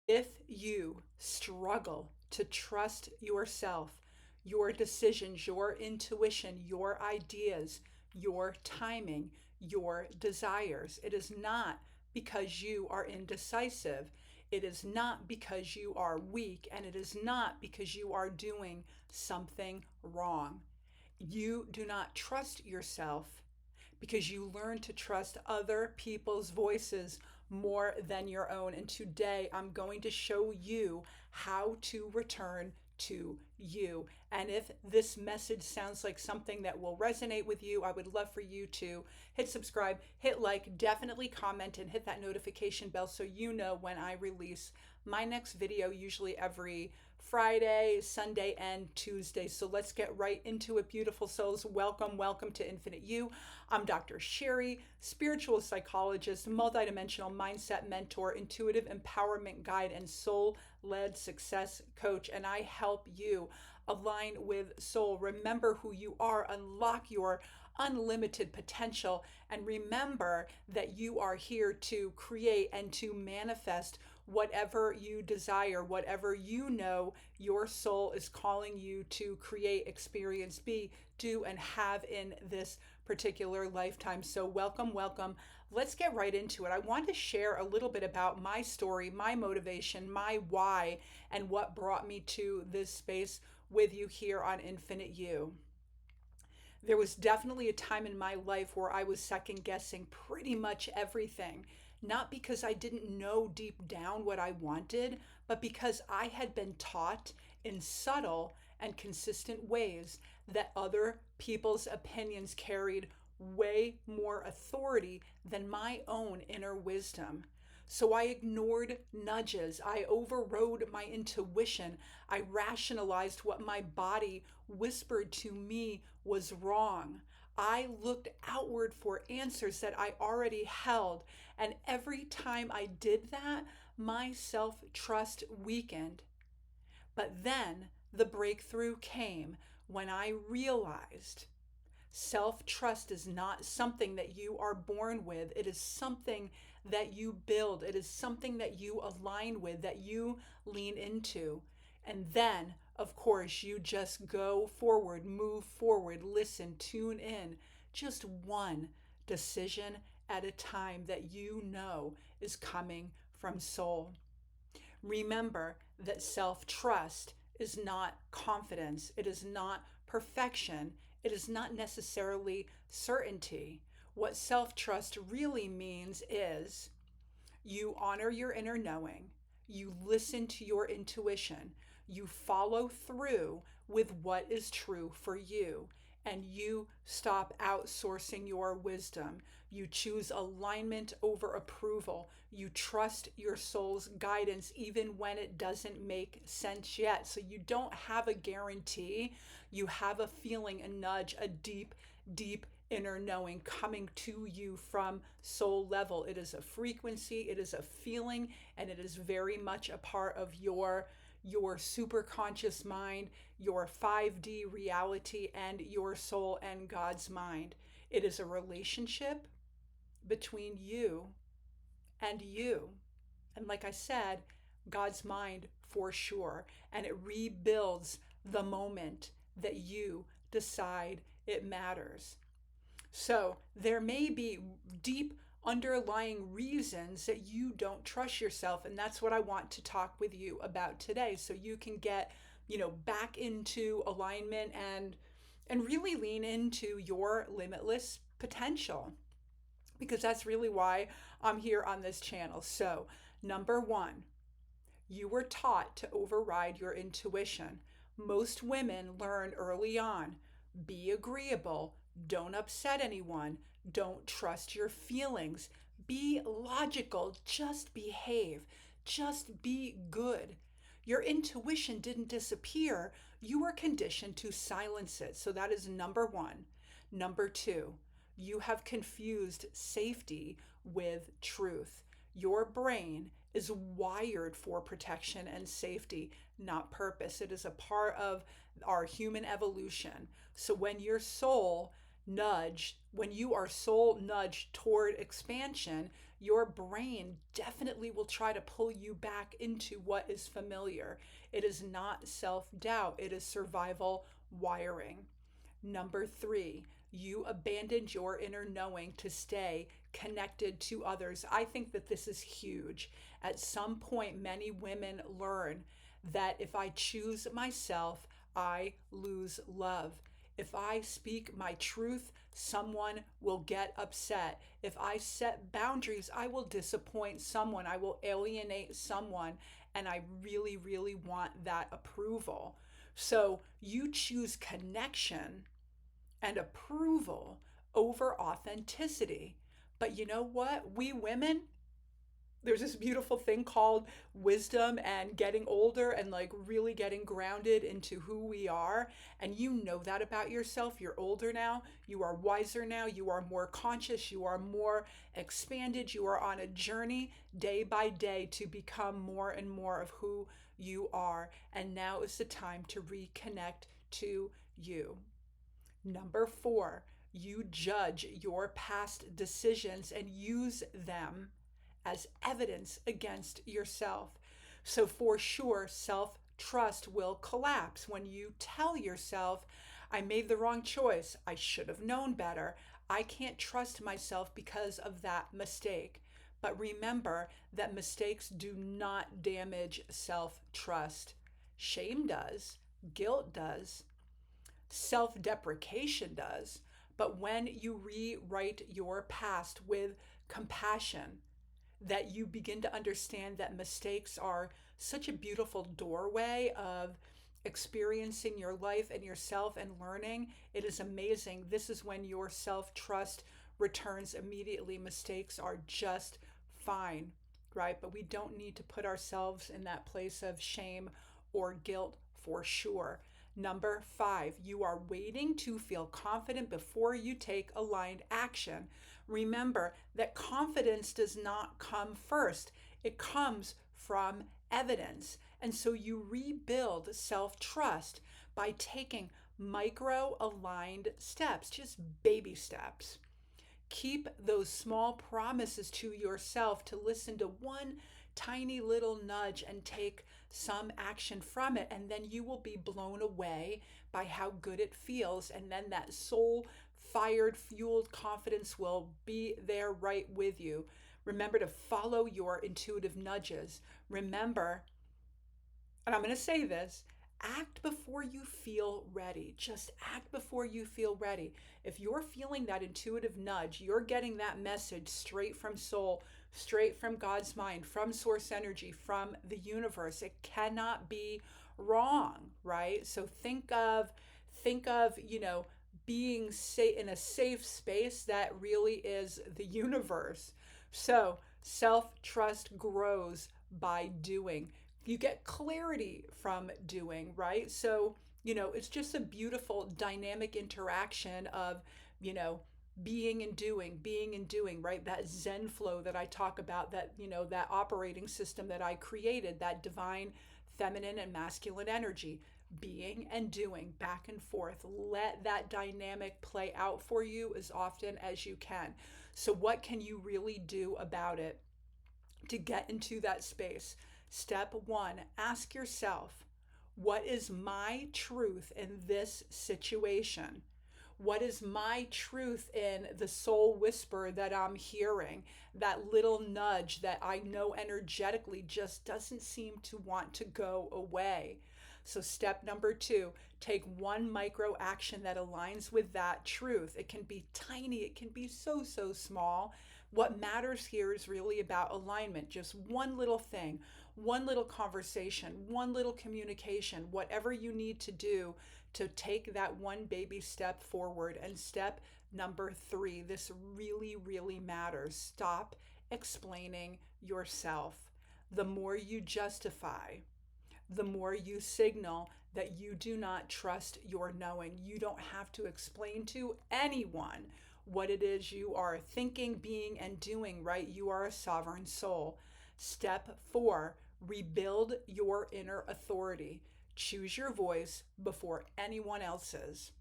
If you struggle to trust yourself, your decisions, your intuition, your ideas, your timing, your desires, it is not because you are indecisive. It is not because you are weak, and it is not because you are doing something wrong. You do not trust yourself because you learn to trust other people's voices more than your own. And today I'm going to show you how to return to you. And if this message sounds like something that will resonate with you, I would love for you to hit subscribe, hit like, definitely comment, and hit that notification bell so you know when I release my next video, usually every Friday, Sunday, and Tuesday. So let's get right into it, beautiful souls. Welcome, welcome to Infinite You. I'm Dr. Sherry, spiritual psychologist, multidimensional mindset mentor, intuitive empowerment guide, and soul-led success coach. And I help you align with soul. Remember who you are, unlock your unlimited potential, and remember that you are here to create and to manifest whatever you desire, whatever you know your soul is calling you to create, experience, be, do, and have in this particular lifetime. So welcome, welcome. Let's get right into it. I want to share a little bit about my story, my motivation, my why, and what brought me to this space with you here on Infinite You. There was definitely a time in my life where I was second guessing pretty much everything. Not because I didn't know deep down what I wanted, but because I had been taught in subtle and consistent ways that other people's opinions carried way more authority than my own inner wisdom. So I ignored nudges. I overrode my intuition. I rationalized what my body whispered to me was wrong. I looked outward for answers that I already held. And every time I did that, my self trust weakened. But then the breakthrough came when I realized self trust is not something that you are born with. It is something that you build. It is something that you align with, that you lean into. And then, of course, you just go forward, move forward, listen, tune in. Just one decision at a time that you know is coming from soul. Remember that self trust is not confidence, it is not perfection, it is not necessarily certainty. What self trust really means is you honor your inner knowing, you listen to your intuition, you follow through with what is true for you, and you stop outsourcing your wisdom. You choose alignment over approval. You trust your soul's guidance even when it doesn't make sense yet. So you don't have a guarantee, you have a feeling, a nudge, a deep, deep inner knowing coming to you from soul level. It is a frequency, it is a feeling, and it is very much a part of your super conscious mind, your 5D reality, and your soul and God's mind. It is a relationship between you and you. And like I said, God's mind for sure. And it rebuilds the moment that you decide it matters. So there may be deep underlying reasons that you don't trust yourself. And that's what I want to talk with you about today. So you can get, back into alignment and really lean into your limitless potential. Because that's really why I'm here on this channel. So, number one, you were taught to override your intuition. Most women learn early on, be agreeable, don't upset anyone, don't trust your feelings, be logical, just behave, just be good. Your intuition didn't disappear, you were conditioned to silence it. So that is number one. Number two, you have confused safety with truth. Your brain is wired for protection and safety, not purpose. It is a part of our human evolution. So when your soul nudge, when you are soul nudged toward expansion, your brain definitely will try to pull you back into what is familiar. It is not self doubt, it is survival wiring. Number three, you abandoned your inner knowing to stay connected to others. I think that this is huge. At some point, many women learn that if I choose myself, I lose love. If I speak my truth, someone will get upset. If I set boundaries, I will disappoint someone. I will alienate someone. And I really, really want that approval. So you choose connection and approval over authenticity. But you know what? We women, there's this beautiful thing called wisdom and getting older and like really getting grounded into who we are. And you know that about yourself. You're older now, you are wiser now, you are more conscious, you are more expanded, you are on a journey day by day to become more and more of who you are. And now is the time to reconnect to you. Number four, you judge your past decisions and use them as evidence against yourself. So, for sure, self trust will collapse when you tell yourself, I made the wrong choice. I should have known better. I can't trust myself because of that mistake. But remember that mistakes do not damage self trust. Shame does, guilt does, self deprecation does. But when you rewrite your past with compassion, that you begin to understand that mistakes are such a beautiful doorway of experiencing your life and yourself and learning. It is amazing. This is when your self trust returns immediately. Mistakes are just fine, right? But we don't need to put ourselves in that place of shame or guilt for sure. Number five, you are waiting to feel confident before you take aligned action. Remember that confidence does not come first, it comes from evidence. And so you rebuild self trust by taking micro aligned steps, just baby steps. Keep those small promises to yourself to listen to one tiny little nudge and take some action from it. And then you will be blown away by how good it feels. And then that soul fired, fueled confidence will be there right with you. Remember to follow your intuitive nudges. Remember, and I'm going to say this, act before you feel ready. Just act before you feel ready. If you're feeling that intuitive nudge, you're getting that message straight from soul, straight from God's mind, from source energy, from the universe. It cannot be wrong, right? So think of being in a safe space that really is the universe. So self-trust grows by doing. You get clarity from doing, right? So, it's just a beautiful dynamic interaction of, you know, being and doing, right? That Zen flow that I talk about, that operating system that I created, that divine feminine and masculine energy, being and doing back and forth. Let that dynamic play out for you as often as you can. So, what can you really do about it to get into that space? Step one, ask yourself, what is my truth in this situation? What is my truth in the soul whisper that I'm hearing? That little nudge that I know energetically just doesn't seem to want to go away. So, step number two, take one micro action that aligns with that truth. It can be tiny, it can be so, so small. What matters here is really about alignment. Just one little thing, one little conversation, one little communication, whatever you need to do to take that one baby step forward. And step number three, this really, really matters. Stop explaining yourself. The more you justify, the more you signal that you do not trust your knowing. You don't have to explain to anyone what it is you are thinking, being, and doing, right? You are a sovereign soul. Step four, rebuild your inner authority. Choose your voice before anyone else's.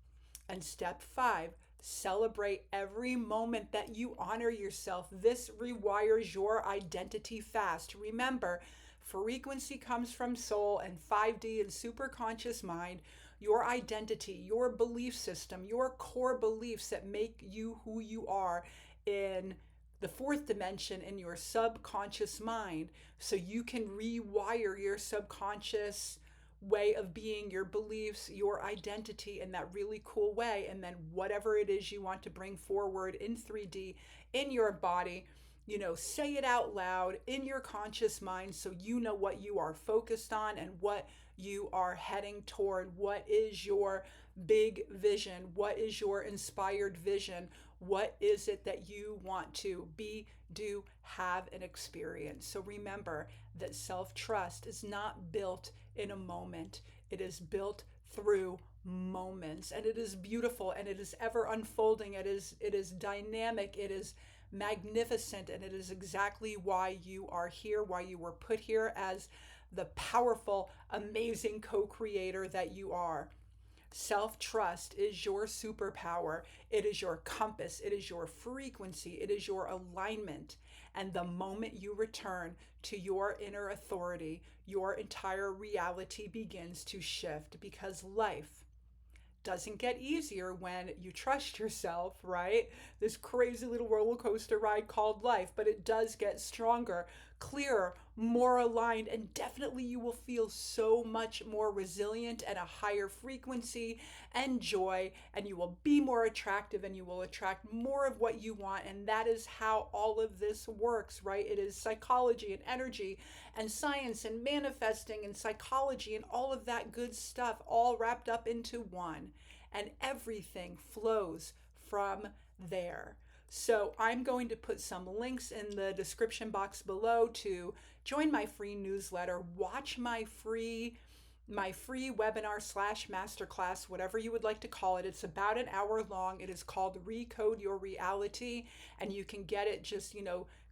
And step five, Celebrate every moment that you honor yourself. This rewires your identity fast. Remember, frequency comes from soul, and 5D and superconscious mind. Your identity, your belief system, your core beliefs that make you who you are in the fourth dimension in your subconscious mind, so you can rewire your subconscious way of being, your beliefs, your identity in that really cool way. And then whatever it is you want to bring forward in 3D in your body, say it out loud in your conscious mind, so you know what you are focused on and what you are heading toward. What is your big vision? What is your inspired vision? What is it that you want to be, do, have, and experience? So remember that self-trust is not built in a moment. It is built through moments, and it is beautiful, and it is ever unfolding. It is dynamic. It is magnificent, and it is exactly why you are here, why you were put here as the powerful, amazing co-creator that you are. Self-trust is your superpower. It is your compass. It is your frequency. It is your alignment. And the moment you return to your inner authority, your entire reality begins to shift, because life doesn't get easier when you trust yourself, right? This crazy little roller coaster ride called life, but it does get stronger, clearer, more aligned, and definitely you will feel so much more resilient at a higher frequency and joy, and you will be more attractive, and you will attract more of what you want. And that is how all of this works, right? It is psychology and energy and science and manifesting and psychology and all of that good stuff all wrapped up into one, and everything flows from there. So I'm going to put some links in the description box below to join my free newsletter, watch my free webinar slash masterclass, whatever you would like to call it. It's about an hour long. It is called Recode Your Reality, and you can get it just,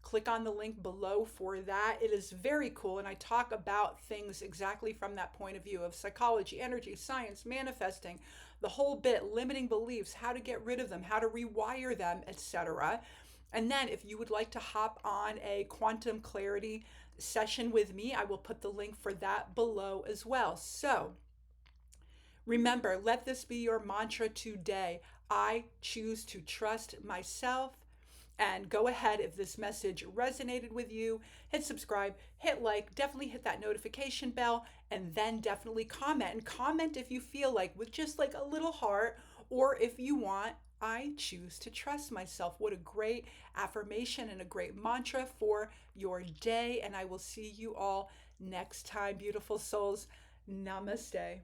click on the link below for that. It is very cool, and I talk about things exactly from that point of view of psychology, energy, science, manifesting, the whole bit, limiting beliefs, how to get rid of them, how to rewire them, etc. And then if you would like to hop on a quantum clarity session with me, I will put the link for that below as well. So remember, let this be your mantra today. I choose to trust myself. And go ahead, if this message resonated with you, hit subscribe, hit like, definitely hit that notification bell, and then definitely comment. And comment if you feel like, with just like a little heart, or if you want, I choose to trust myself. What a great affirmation and a great mantra for your day. And I will see you all next time, beautiful souls. Namaste.